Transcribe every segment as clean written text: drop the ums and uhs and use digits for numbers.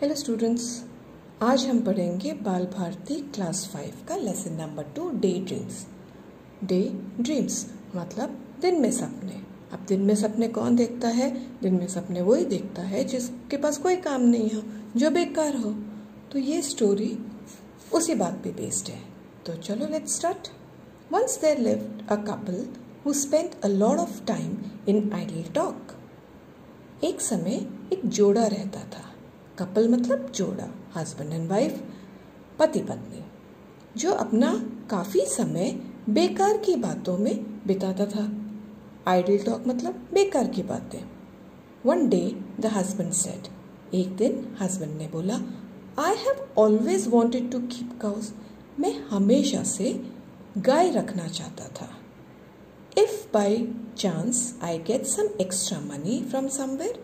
Hello students, आज हम पढ़ेंगे बाल भारती क्लास 5 का lesson number 2 day dreams. Day dreams मतलब दिन में सपने। अब दिन में सपने कौन देखता है? दिन में सपने वही देखता है जिसके पास कोई काम नहीं हो, जो बेकार हो। तो ये स्टोरी उसी बात पे बेस्ड है। तो चलो let's start. Once there lived a couple who spent a lot of time in idle talk. एक समय एक जोड़ा रहता था। कपल मतलब जोड़ा, हस्बैंड एंड वाइफ, पति पत्नी, जो अपना काफ़ी समय बेकार की बातों में बिताता था। आइडल टॉक मतलब बेकार की बातें। One day the husband said, एक दिन हस्बैंड ने बोला, I have always wanted to keep cows. मैं हमेशा से गाय रखना चाहता था। If by chance I get some extra money from somewhere,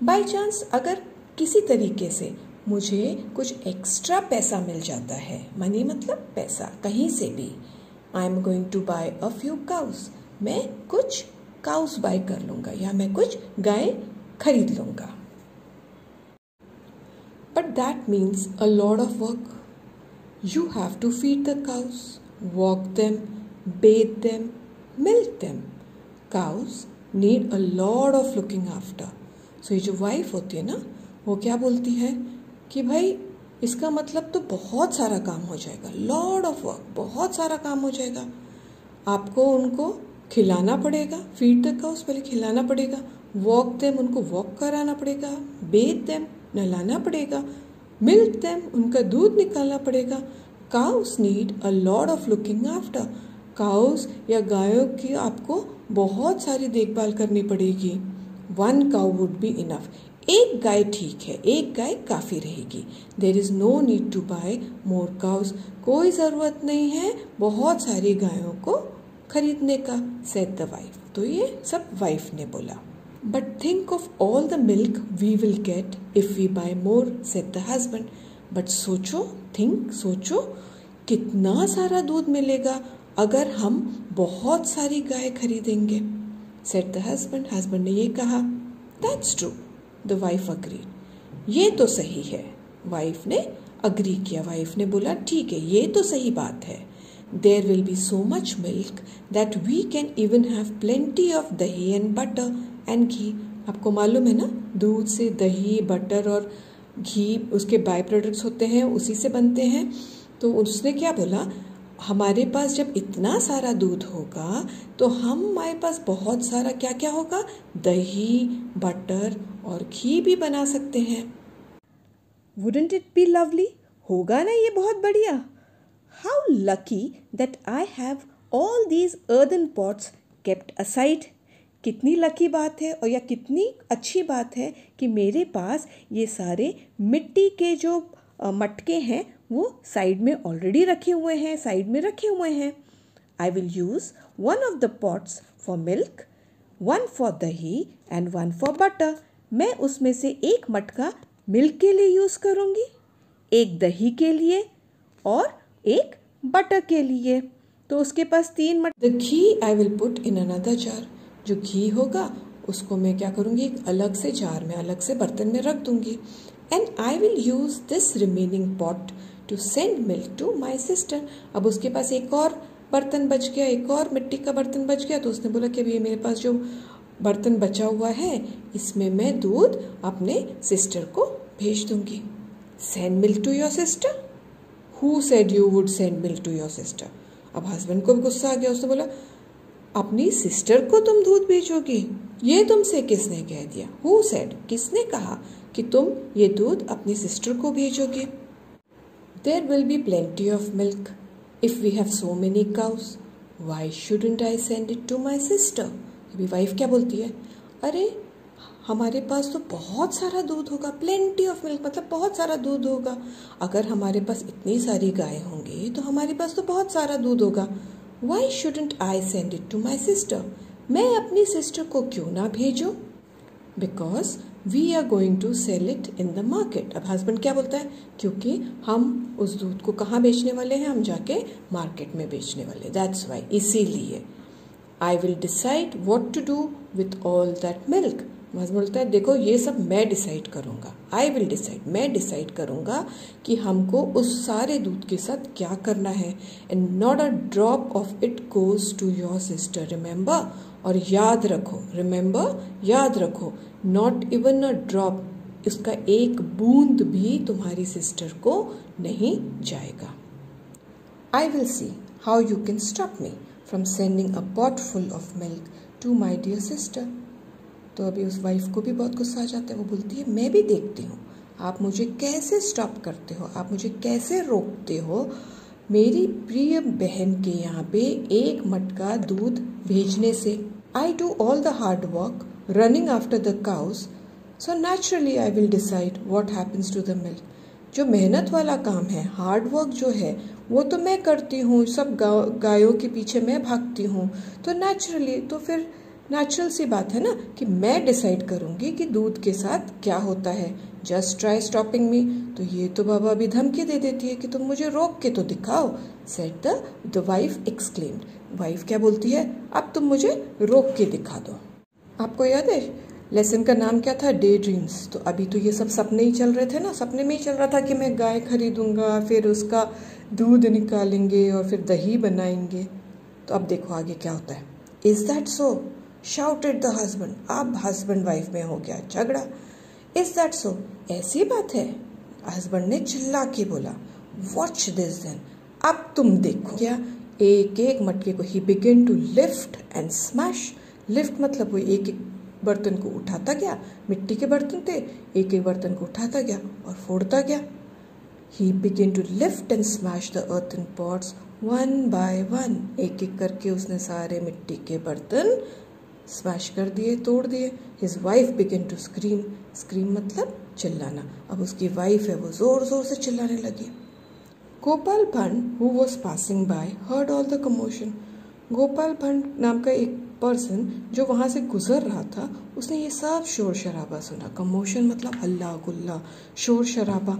by chance अगर किसी तरीके से मुझे कुछ एक्स्ट्रा पैसा मिल जाता है, मनी मतलब पैसा, कहीं से भी, I am going to buy a few cows, मैं कुछ काउस बाय कर लूँगा या मैं कुछ गाय खरीद लूँगा। But that means a lot of work. You have to feed the cows, walk them, bathe them, milk them. Cows need a lot of looking after. So ये जो वाइफ होती है ना, वो क्या बोलती है कि भाई इसका मतलब तो बहुत सारा काम हो जाएगा, लॉट ऑफ वर्क, बहुत सारा काम हो जाएगा। आपको उनको खिलाना पड़ेगा, फीड द काउस, पहले खिलाना पड़ेगा, वॉक देम, उनको वॉक कराना पड़ेगा, बेथ देम, नहलाना पड़ेगा, मिल्क देम, उनका दूध निकालना पड़ेगा। Cows need a lot of looking after. Cows या गायों की आपको बहुत सारी देखभाल करनी पड़ेगी। One cow would be enough. एक गाय ठीक है, एक गाय काफ़ी रहेगी। There is no need to buy more cows. कोई ज़रूरत नहीं है बहुत सारी गायों को खरीदने का, सेड द वाइफ। तो ये सब वाइफ ने बोला। But think of all the milk we will get if we buy more, said the husband. But सोचो, सोचो कितना सारा दूध मिलेगा अगर हम बहुत सारी गाय खरीदेंगे, सेड द हस्बैंड। हस्बैंड ने ये कहा। That's true, the wife agree. ये तो सही है, वाइफ ने अग्री किया। वाइफ ने बोला ठीक है, ये तो सही बात है। There will be so much milk that we can even have plenty of dahi and butter and ghee. आपको मालूम है ना, दूध से दही, बटर और घी उसके बाय प्रोडक्ट्स होते हैं, उसी से बनते हैं। तो उसने क्या बोला, हमारे पास जब इतना सारा दूध होगा तो हमारे पास बहुत सारा क्या क्या होगा, दही, बटर और घी भी बना सकते हैं। Wouldn't it be lovely? होगा ना ये बहुत बढ़िया। How lucky that I have all these earthen pots kept aside. कितनी लकी बात है, और या कितनी अच्छी बात है कि मेरे पास ये सारे मिट्टी के जो मटके हैं वो साइड में ऑलरेडी रखे हुए हैं, साइड में रखे हुए हैं। आई will use one of the pots for milk, one for दही एंड वन फॉर बटर। मैं उसमें से एक मटका मिल्क के लिए यूज़ करूँगी, एक दही के लिए और एक बटर के लिए। तो उसके पास 3 मटके। The ghee I will put in another jar. जो घी होगा उसको मैं क्या करूँगी, एक अलग से जार में, अलग से बर्तन में रख दूँगी। And I will use this remaining pot to send milk to my sister. अब उसके पास एक और बर्तन बच गया, एक और मिट्टी का बर्तन बच गया। तो उसने बोला कि अभी ये मेरे पास जो बर्तन बचा हुआ है इसमें मैं दूध अपने सिस्टर को भेज दूंगी। Send milk to your sister? Who said you would send milk to your sister? अब हस्बैंड को भी गुस्सा आ गया। उसने बोला, अपनी सिस्टर को तुम दूध भेजोगी? ये तुमसे किसने कह दिया? Who said? किसने कहा कि तुम ये दूध अपनी सिस्टर को भेजोगे? There will be plenty of milk if we have so many cows. Why shouldn't I send it to my sister? अभी वाइफ क्या बोलती है, अरे हमारे पास तो बहुत सारा दूध होगा, plenty of milk मतलब बहुत सारा दूध होगा। अगर हमारे पास इतनी सारी गाय होंगी तो हमारे पास तो बहुत सारा दूध होगा। Why shouldn't I send it to my sister? मैं अपनी सिस्टर को क्यों ना भेजूं? Because we are going to sell it in the market. अब हस्बैंड क्या बोलता है, क्योंकि हम उस दूध को कहाँ बेचने वाले हैं, हम जाके मार्केट में बेचने वाले। That's why, इसीलिए। I will decide what to do with all that milk. Husband बोलता है देखो ये सब मैं डिसाइड करूँगा, आई विल डिसाइड, मैं डिसाइड करूँगा कि हमको उस सारे दूध के साथ क्या करना है। And not a drop of it goes to your sister, remember. और याद रखो, रिमेंबर, याद रखो, नॉट इवन अ ड्रॉप, इसका एक बूंद भी तुम्हारी सिस्टर को नहीं जाएगा। I will see how you can stop me from sending a pot full of milk to my dear sister. तो अभी उस वाइफ को भी बहुत गुस्सा आ जाता है। वो बोलती है मैं भी देखती हूँ आप मुझे कैसे स्टॉप करते हो, आप मुझे कैसे रोकते हो मेरी प्रिय बहन के यहाँ पे एक मटका दूध भेजने से। I do all the hard work running after the cows, so naturally I will decide what happens to the milk. जो मेहनत वाला काम है, हार्ड वर्क जो है, वो तो मैं करती हूँ, सब गायों के पीछे मैं भागती हूँ, तो नेचुरली, तो फिर नेचुरल सी बात है ना कि मैं डिसाइड करूँगी कि दूध के साथ क्या होता है। जस्ट ट्राई स्टॉपिंग मी, तो ये तो बाबा अभी धमकी दे देती है कि तुम मुझे रोक के तो दिखाओ, said the wife exclaimed. Wife क्या बोलती है, अब तुम मुझे रोक के दिखा दो। आपको याद है लेसन का नाम क्या था, डे ड्रीम्स। तो अभी तो ये सब सपने ही चल रहे थे ना, सपने में ही चल रहा था कि मैं गाय खरीदूंगा, फिर उसका दूध निकालेंगे और फिर दही बनाएंगे। तो अब देखो आगे क्या होता है। Is that so, shouted the husband. अब हस्बैंड वाइफ में हो गया झगड़ा। इज दैट सो, ऐसी बात है। हस्बैंड ने चिल्ला के बोला, वॉच दिस देन, अब तुम देखो। क्या, एक एक मटके को he begin to lift and smash. Lift मतलब वो एक एक बर्तन को उठाता गया, मिट्टी के बर्तन थे, एक एक बर्तन को उठाता गया और फोड़ता गया। He begin to lift and smash the earthen pots one by one. एक एक करके उसने सारे मिट्टी के बर्तन स्मैश कर दिए, तोड़ दिए। His wife begin to scream. Scream मतलब चिल्लाना। अब उसकी वाइफ है वो जोर जोर से चिल्लाने लगी। Gopal Bhand who was passing by heard all the commotion. Gopal Bhand नाम का एक पर्सन जो वहाँ से गुजर रहा था, उसने ये सब शोर शराबा सुना। कमोशन मतलब हल्ला गुल्ला, शोर शराबा।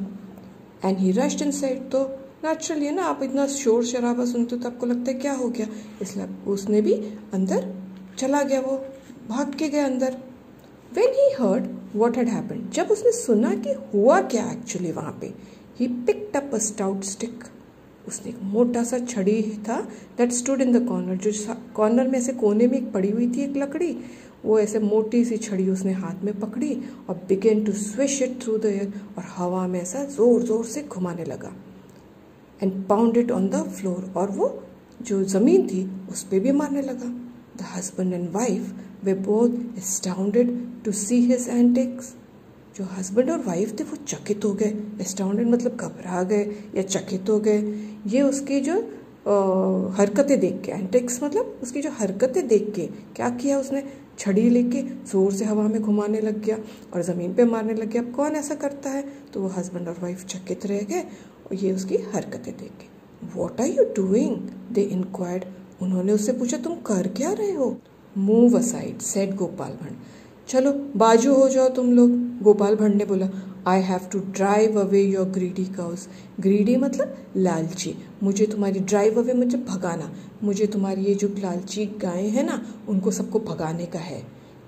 And he rushed inside. तो नेचुरली है ना, आप इतना शोर शराबा सुनते हो तो आपको लगता है क्या हो गया, इसलिए उसने भी अंदर चला गया, वो भाग के गया अंदर। When he heard what had happened, जब उसने सुना कि हुआ क्या एक्चुअली वहाँ पे, he picked up a stout stick. उसने एक मोटा सा छड़ी था that stood in the corner, जो कॉर्नर में ऐसे कोने में एक पड़ी हुई थी एक लकड़ी, वो ऐसे मोटी सी छड़ी उसने हाथ में पकड़ी और began to swish it through the air, और हवा में ऐसा जोर जोर से घुमाने लगा। And pound it on the floor, और वो जो जमीन थी उस पे भी मारने लगा। The husband and wife were both astounded to see his antics. जो हस्बैंड और वाइफ थे वो चकित हो गए। एस्टाउंडेड मतलब घबरा गए या चकित हो गए। ये उसकी जो हरकतें देख के, एंटिक्स मतलब उसकी जो हरकतें देख के, क्या किया उसने, छड़ी लेके जोर से हवा में घुमाने लग गया और ज़मीन पे मारने लग गया। अब कौन ऐसा करता है, तो वो हस्बैंड और वाइफ चकित रह गए और ये उसकी हरकतें देख के। What are you doing, they inquired. उन्होंने उससे पूछा तुम कर क्या रहे हो। Move aside, said Gopal Bhand. चलो बाजू हो जाओ तुम लोग, गोपाल भंड ने बोला। I have to drive away your greedy cows. Greedy मतलब लालची। मुझे तुम्हारी ड्राइव अवे मतलब भगाना, मुझे तुम्हारी ये जो लालची गायें हैं ना उनको सबको भगाने का है।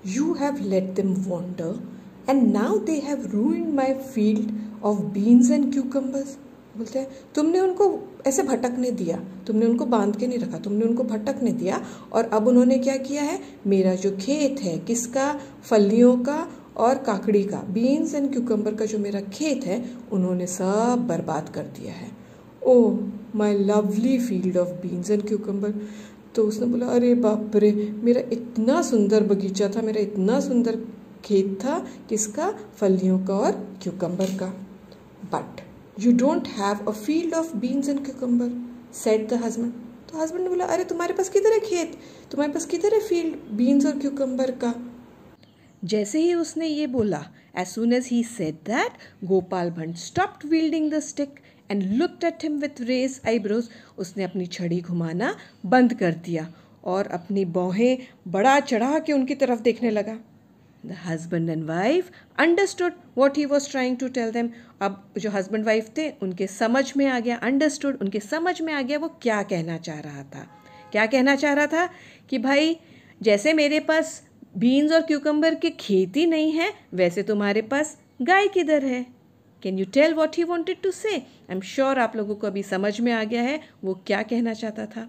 You have let them wander and now they have ruined my field of beans and cucumbers. बोलते हैं तुमने उनको ऐसे भटकने दिया, तुमने उनको बांध के नहीं रखा, तुमने उनको भटकने दिया और अब उन्होंने क्या किया है, मेरा जो खेत है, किसका, फलियों का और काकड़ी का, बीन्स एंड क्यूकम्बर का जो मेरा खेत है, उन्होंने सब बर्बाद कर दिया है। Oh my lovely field of beans and cucumber. तो उसने बोला अरे बाप रे, मेरा इतना सुंदर बगीचा था, मेरा इतना सुंदर खेत था, किसका, फलियों का और क्यूकम्बर का। But You don't have a field of beans and cucumber, said the husband. तो हस्बैंड ने बोला अरे तुम्हारे पास किधर है खेत, तुम्हारे पास किधर है फील्ड बीन्स और क्यूकम्बर का। जैसे ही उसने ये बोला, as soon as he said that, Gopal भंड stopped wielding the stick and looked at him with raised eyebrows. उसने अपनी छड़ी घुमाना बंद कर दिया और अपनी भौहें बढ़ा चढ़ा के उनकी तरफ देखने लगा। The husband and wife understood what he was trying to tell them. अब जो husband wife थे उनके समझ में आ गया, understood, उनके समझ में आ गया वो क्या कहना चाह रहा था। क्या कहना चाह रहा था कि भाई जैसे मेरे पास बीन्स और क्यूकम्बर की खेती नहीं है, वैसे तुम्हारे पास गाय किधर है? Can you tell what he wanted to say? I am sure आप लोगों को अभी समझ में आ गया है वो क्या कहना चाहता था।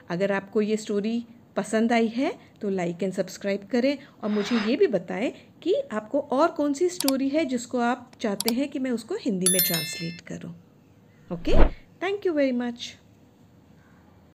अगर आपको ये स्टोरी पसंद आई है तो लाइक एंड सब्सक्राइब करें और मुझे ये भी बताएं कि आपको और कौन सी स्टोरी है जिसको आप चाहते हैं कि मैं उसको हिंदी में ट्रांसलेट करूं। Okay, thank you very much.